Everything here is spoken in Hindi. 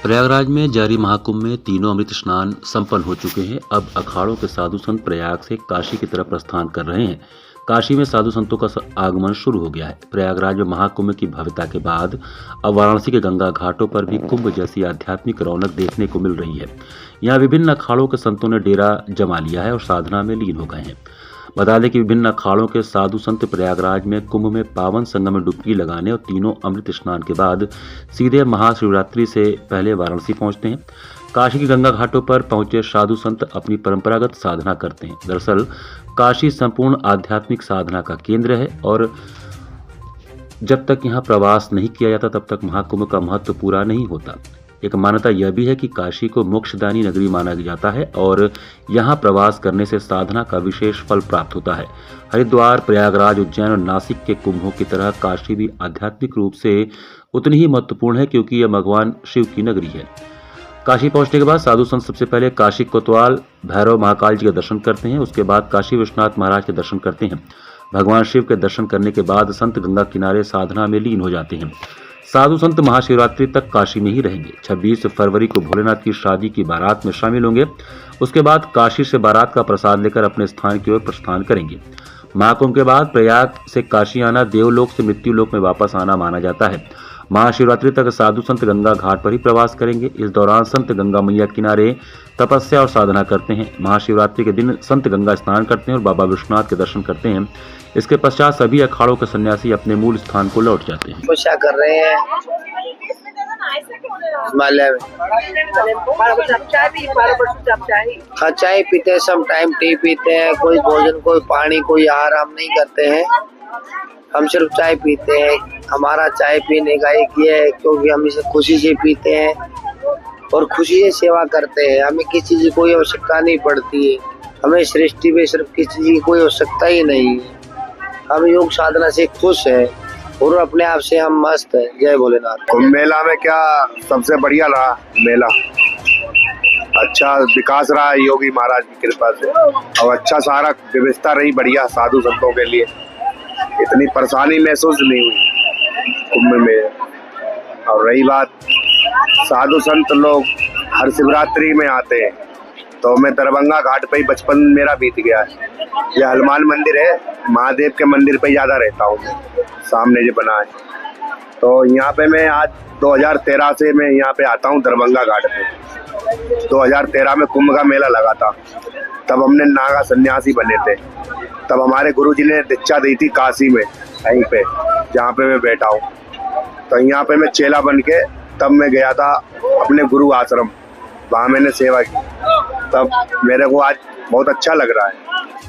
प्रयागराज में जारी महाकुंभ में तीनों अमृत स्नान संपन्न हो चुके हैं। अब अखाड़ों के साधु संत प्रयाग से काशी की तरफ प्रस्थान कर रहे हैं। काशी में साधु संतों का आगमन शुरू हो गया है। प्रयागराज में महाकुंभ की भव्यता के बाद अब वाराणसी के गंगा घाटों पर भी कुंभ जैसी आध्यात्मिक रौनक देखने को मिल रही है। यहाँ विभिन्न अखाड़ों के संतों ने डेरा जमा लिया है और साधना में लीन हो गए हैं। बता दें कि विभिन्न अखाड़ों के साधु संत प्रयागराज में कुंभ में पावन संगम में डुबकी लगाने और तीनों अमृत स्नान के बाद सीधे महाशिवरात्रि से पहले वाराणसी पहुंचते हैं। काशी की गंगा घाटों पर पहुंचे साधु संत अपनी परंपरागत साधना करते हैं। दरअसल काशी संपूर्ण आध्यात्मिक साधना का केंद्र है और जब तक यहाँ प्रवास नहीं किया जाता तब तक महाकुंभ का महत्व पूरा नहीं होता। एक मान्यता यह भी है कि काशी को मोक्षदायी नगरी माना जाता है और यहाँ प्रवास करने से साधना का विशेष फल प्राप्त होता है। हरिद्वार, प्रयागराज, उज्जैन और नासिक के कुंभों की तरह काशी भी आध्यात्मिक रूप से उतनी ही महत्वपूर्ण है, क्योंकि यह भगवान शिव की नगरी है। काशी पहुंचने के बाद साधु संत सबसे पहले काशी कोतवाल भैरव महाकाल जी के दर्शन करते हैं। उसके बाद काशी विश्वनाथ महाराज के दर्शन करते हैं। भगवान शिव के दर्शन करने के बाद संत गंगा किनारे साधना में लीन हो जाते हैं। साधु संत महाशिवरात्रि तक काशी में ही रहेंगे। 26 फरवरी को भोलेनाथ की शादी की बारात में शामिल होंगे। उसके बाद काशी से बारात का प्रसाद लेकर अपने स्थान की ओर प्रस्थान करेंगे। महाकुंभ के बाद प्रयाग से काशी आना देवलोक से मृत्युलोक में वापस आना माना जाता है। महाशिवरात्रि तक साधु संत गंगा घाट पर ही प्रवास करेंगे। इस दौरान संत गंगा मैया किनारे तपस्या और साधना करते हैं। महाशिवरात्रि के दिन संत गंगा स्नान करते हैं और बाबा विश्वनाथ के दर्शन करते हैं। इसके पश्चात सभी अखाड़ों के सन्यासी अपने मूल स्थान को लौट जाते हैं। तपस्या कर रहे हैं हिमालय में। हाँ, चाय पीते हैं, सम टाइम टी पीते हैं। कोई भोजन, कोई पानी, कोई आहार हम नहीं करते हैं। हम सिर्फ चाय पीते हैं। हमारा चाय पीने का एक ये है क्योंकि हम इसे खुशी से पीते हैं और खुशी से सेवा करते हैं। हमें किसी चीज की कोई आवश्यकता नहीं पड़ती है। हमें सृष्टि में सिर्फ किसी चीज की कोई आवश्यकता ही नहीं है। हम योग साधना से खुश है और अपने आप से हम मस्त है। जय भोलेनाथ। कुंभ मेला में क्या सबसे बढ़िया रहा मेला। अच्छा विकास रहा है योगी महाराज की कृपा से और अच्छा सारा व्यवस्था रही बढ़िया साधु संतों के लिए। इतनी परेशानी महसूस नहीं हुई कुंभ में। और रही बात साधु संत लोग हर शिवरात्रि में आते हैं, तो मैं दरभंगा घाट पे ही बचपन मेरा बीत गया है। यह हनुमान मंदिर है, महादेव के मंदिर पे ज्यादा रहता हूँ मैं, सामने जो बना है। तो यहाँ पे मैं आज 2013 से मैं यहाँ पे आता हूँ दरभंगा घाट पे। 2013 में कुंभ का मेला लगा था, तब हमने नागा सन्यासी बने थे। तब हमारे गुरुजी ने दीक्षा दी थी काशी में, कहीं पे जहाँ पे मैं बैठा हूँ। तो यहाँ पे मैं चेला बन के तब मैं गया था अपने गुरु आश्रम, वहाँ मैंने सेवा की। तब मेरे को आज बहुत अच्छा लग रहा है।